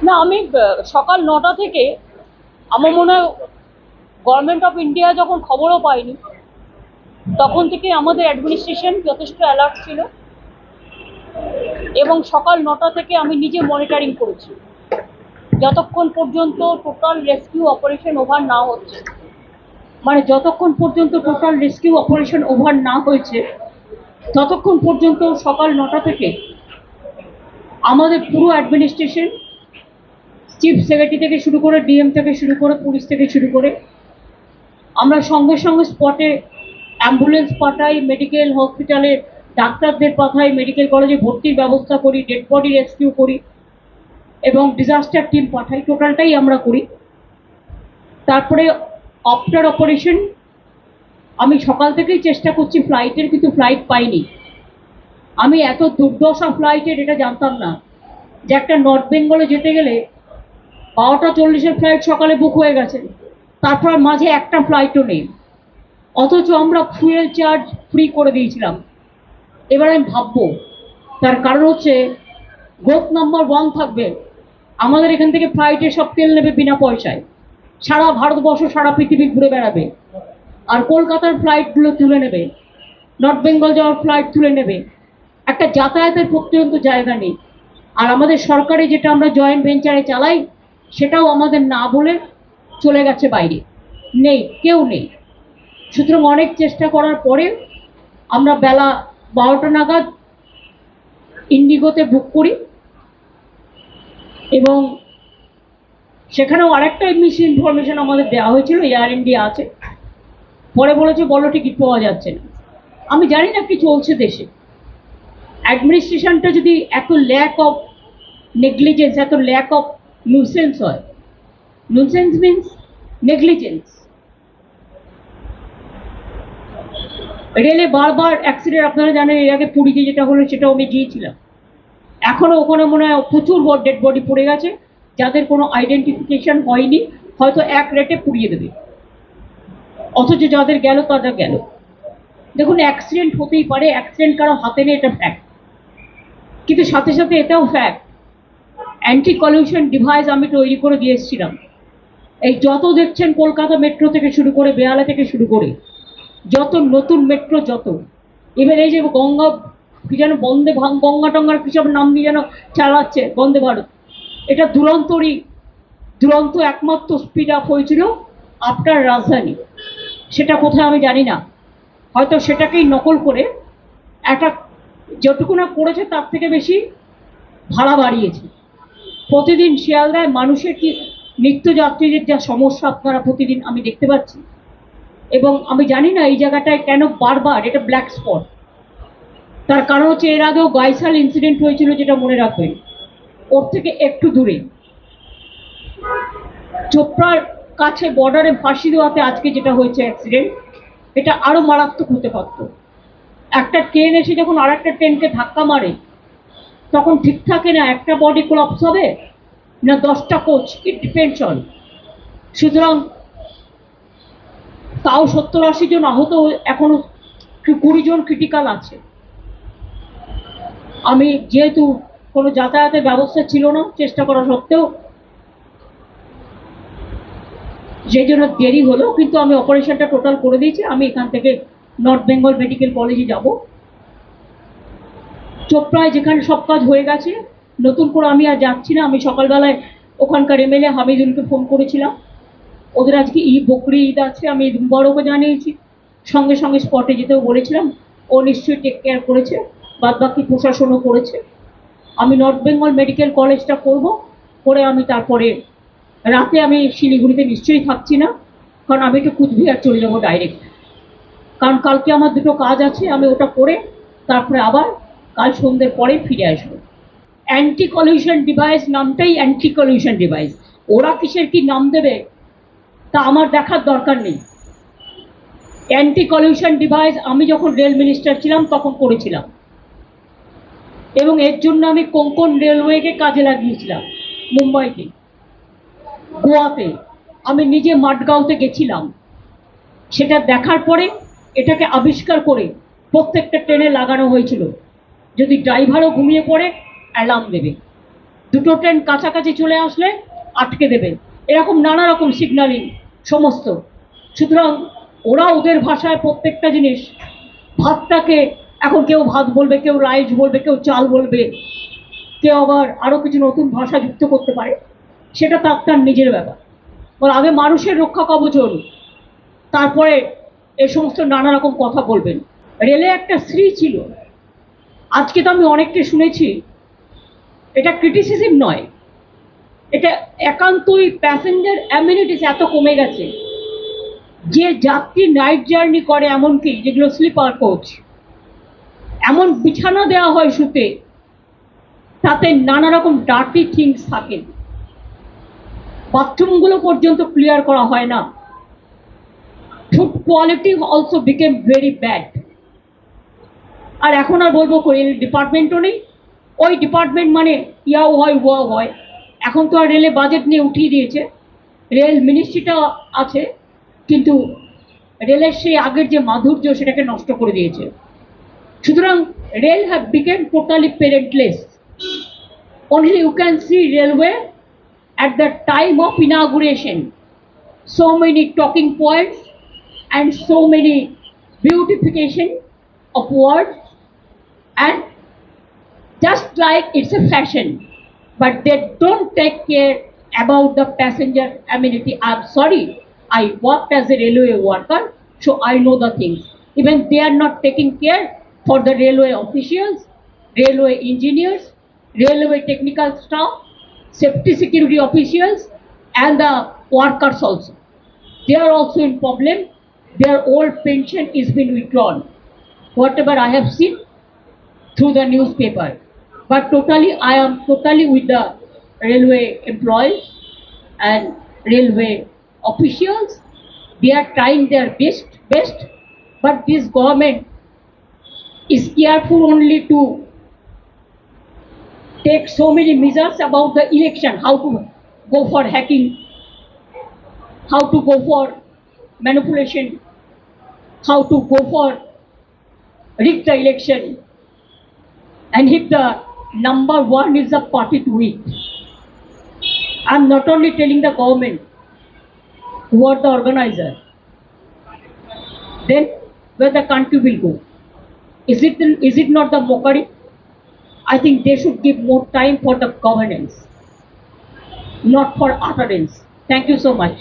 না, আমি সকাল 9টা থেকে আমার মনে হয় গভর্নমেন্ট অফ ইন্ডিয়া যখন খবরও পাইনি তখন থেকে আমাদের অ্যাডমিনিস্ট্রেশন যথেষ্ট অ্যালার্ট ছিল এবং সকাল 9টা থেকে আমি নিজে মনিটরিং করেছি যতক্ষণ পর্যন্ত টোটাল রেস্কিউ অপারেশন ওভার না হচ্ছে। মানে যতক্ষণ পর্যন্ত টোটাল রেস্কিউ অপারেশন ওভার না হয়েছে ততক্ষণ পর্যন্ত সকাল 9টা থেকে আমাদের পুরো অ্যাডমিনিস্ট্রেশন, চিফ সেক্রেটারি থেকে শুরু করে, ডিএম থেকে শুরু করে, পুলিশ থেকে শুরু করে, আমরা সঙ্গে সঙ্গে স্পটে অ্যাম্বুলেন্স পাঠাই, মেডিকেল হসপিটালে ডাক্তারদের পাঠাই, মেডিকেল কলেজে ভর্তির ব্যবস্থা করি, ডেড বডি রেস্কিউ করি এবং ডিজাস্টার টিম পাঠাই। টোটালটাই আমরা করি। তারপরে আফটার অপারেশন আমি সকাল থেকেই চেষ্টা করছি ফ্লাইটের, কিন্তু ফ্লাইট পাইনি। আমি এত দুর্দশা ফ্লাইটের এটা জানতাম না যে একটা নর্থ বেঙ্গলে যেতে গেলে 12টা 40-এর ফ্লাইট সকালে বুক হয়ে গেছে, তারপর মাঝে একটা ফ্লাইটও নেই, অথচ আমরা ফুয়েল চার্জ ফ্রি করে দিয়েছিলাম। এবার আমি ভাববো তার কারণ হচ্ছে গ্রোথ নাম্বার 1 থাকবে, আমাদের এখান থেকে ফ্লাইটে সব তেল নেবে বিনা পয়সায়, সারা ভারতবর্ষ সারা পৃথিবী ঘুরে বেড়াবে, আর কলকাতার ফ্লাইটগুলো তুলে নেবে, নর্থ বেঙ্গল যাওয়ার ফ্লাইট তুলে নেবে, একটা যাতায়াতের পর্যন্ত জায়গা নেই। আর আমাদের সরকারি যেটা আমরা জয়েন্ট ভেঞ্চারে চালাই সেটাও আমাদের না বলে চলে গেছে বাইরে, নেই, কেউ নেই। সুতরাং অনেক চেষ্টা করার পরে আমরা বেলা 12টা নাগাদ ইন্ডিগোতে বুক করি এবং সেখানেও আরেকটা মিস ইনফরমেশন আমাদের দেওয়া হয়েছিল, এয়ার ইন্ডিয়া আছে, পরে বলেছে বলো টিকিট পাওয়া যাচ্ছে না। আমি জানি না কি চলছে দেশে। অ্যাডমিনিস্ট্রেশনটা যদি এত ল্যাক অফ নেগলিজেন্স, এত ল্যাক অফ নুসেন্স হয়, নুসেন্স মিনস নেগলিজেন্স। রেলে বারবার অ্যাক্সিডেন্ট, আপনারা জানেন এর আগে পুরীতে যেটা হলো সেটাও আমি গিয়েছিলাম, এখনো ওখানে মনে হয় প্রচুর ডেড বডি পড়ে গেছে যাদের কোনো আইডেন্টিফিকেশন হয়নি, হয়তো এক রেটে পুড়িয়ে দেবে, অথচ যাদের গেল তারা গেল। দেখুন, অ্যাক্সিডেন্ট হতেই পারে, অ্যাক্সিডেন্ট কারো হাতে নেই, এটা ফ্যাক্ট, কিন্তু সাথে সাথে এটাও ফ্যাক্ট অ্যান্টি কলিউশন ডিভাইস আমি তৈরি করে দিয়ে এসেছিলাম। এই যত দেখছেন কলকাতা মেট্রো থেকে শুরু করে, বেহালা থেকে শুরু করে, যত নতুন মেট্রো, যত এবার এই যে গঙ্গা কি যেন বন্দে গঙ্গা টঙ্গার কিসব নাম দিয়ে যেন চালাচ্ছে বন্দে ভারত, এটা দুরন্ত একমাত্র স্পিড আপ হয়েছিল আফটার রাজধানী। সেটা কোথায় আমি জানি না, হয়তো সেটাকেই নকল করে একটা যেটুকু না করেছে তার থেকে বেশি ভাড়া বাড়িয়েছে। প্রতিদিন শিয়ালদায় মানুষের কি নিত্যযাত্রীদের যা সমস্যা আপনারা প্রতিদিন আমি দেখতে পাচ্ছি, এবং আমি জানি না এই জায়গাটায় কেন বারবার এটা ব্ল্যাক স্পট। তার কারণ হচ্ছে এর আগেও গাইসাল ইনসিডেন্ট হয়েছিল, যেটা মনে রাখবেন, ওর থেকে একটু দূরে চোপড়ার কাছে বর্ডারে ফাঁসি দেওয়াতে আজকে যেটা হয়েছে অ্যাক্সিডেন্ট, এটা আরো মারাত্মক হতে পারত। একটা ট্রেন এসে যখন আর একটা ট্রেনকে ধাক্কা মারে তখন ঠিক থাকে না একটা বডি কোলাপস হবে না 10টা কোচ, ইট ডিপেন্ডস অন। সুতরাং তাও 70-80 জন আহত, এখনো 20 জন ক্রিটিক্যাল আছে। আমি যেহেতু কোনো যাতায়াতের ব্যবস্থা ছিল না, চেষ্টা করা সত্ত্বেও, সেই জন্য দেরি হলো, কিন্তু আমি অপারেশনটা টোটাল করে দিয়েছি। আমি এখান থেকে নর্থ বেঙ্গল মেডিকেল কলেজে যাব। চোপড়ায় যেখানে সব কাজ হয়ে গেছে, নতুন করে আমি আর যাচ্ছি না। আমি সকালবেলায় ওখানকার এমএলএ হামিদুলকে ফোন করেছিলাম, ওদের আজকে বকরি ঈদ আছে, আমি বড়কে জানিয়েছি, সঙ্গে সঙ্গে স্পটে যেতেও বলেছিলাম, ও নিশ্চয়ই টেক কেয়ার করেছে, বাদ বাকি প্রশাসনও করেছে। আমি নর্থ বেঙ্গল মেডিকেল কলেজটা করব, করে আমি তারপরে রাতে আমি শিলিগুড়িতে নিশ্চয়ই থাকছি না, কারণ আমি একটু কুচবিহার চলে যাবো ডাইরেক্ট, কারণ কালকে আমার দুটো কাজ আছে, আমি ওটা করে তারপরে আবার কাল সন্ধ্যের পরে ফিরে আসবো। অ্যান্টি কলিউশন ডিভাইস নামটাই অ্যান্টি কলিউশন ডিভাইস, ওরা কিসের কি নাম দেবে তা আমার দেখার দরকার নেই। অ্যান্টি কলিউশন ডিভাইস আমি যখন রেল মিনিস্টার ছিলাম তখন করেছিলাম, এবং এর জন্য আমি কোঙ্কন রেলওয়েকে কাজে লাগিয়েছিলাম, মুম্বাইতে, গোয়াতে, আমি নিজে মাডগাঁওতে গেছিলাম। সেটা দেখার পরে এটাকে আবিষ্কার করে প্রত্যেকটা ট্রেনে লাগানো হয়েছিল, যদি ড্রাইভারও ঘুমিয়ে পড়ে অ্যালার্ম দেবে। দুটো ট্রেন কাছাকাছি চলে আসলে আটকে দেবে, এরকম নানা রকম সিগন্যালিং সমস্ত। সুতরাং ওরা ওদের ভাষায় প্রত্যেকটা জিনিস, ভাতটাকে এখন কেউ ভাত বলবে, কেউ রাইস বলবে, কেউ চাল বলবে, কেউ আবার আরো কিছু নতুন ভাষা যুক্ত করতে পারে, সেটা তার নিজের ব্যাপার। আগে মানুষের রক্ষা কবচ, তারপরে এই সমস্ত নানা রকম কথা বলবেন। রেলে একটা শ্রী ছিল, আজকে তো আমি অনেককে শুনেছি, এটা ক্রিটিসিজম নয়, এটা একান্তই প্যাসেঞ্জার অ্যামিনিটিস এত কমে গেছে যে যাত্রী নাইট জার্নি করে, এমনকি যেগুলো স্লিপার কোচ, এমন বিছানা দেওয়া হয় শুতে, তাতে নানা রকম ডার্টি থিংস থাকে, বাথরুমগুলো পর্যন্ত ক্লিয়ার করা হয় না। Food quality also become very bad. আর এখন আর বলবো রেল ডিপার্টমেন্টও নেই, ওই ডিপার্টমেন্ট মানে ইয়াও হয় ওয়াও হয়। এখন তো আর রেলে বাজেট নিয়ে উঠিয়ে দিয়েছে, রেল মিনিস্ট্রিটা আছে, কিন্তু রেলের সেই আগের যে মাধুর্য সেটাকে নষ্ট করে দিয়েছে। সুতরাং rail have become totally parentless. Only you can see railway at the time of inauguration, so many talking points and so many beautification of words, and just like it's a fashion, but they don't take care about the passenger amenity. I'm sorry, I worked as a railway worker, so I know the things. Even they are not taking care for the railway officials, railway engineers, railway technical staff, safety security officials, and the workers also. They are also in problem. Their old pension is being withdrawn, whatever I have seen through the newspaper. But totally, I am totally with the railway employees and railway officials. They are trying their best, but this government is careful only to take so many measures about the election, how to go for hacking, how to go for manipulation, how to go for rig the election, and if the number one is the party to it. I'm not only telling the government who are the organizer, then where the country will go. Is it not the mockery? I think they should give more time for the governance, not for utterance. Thank you so much.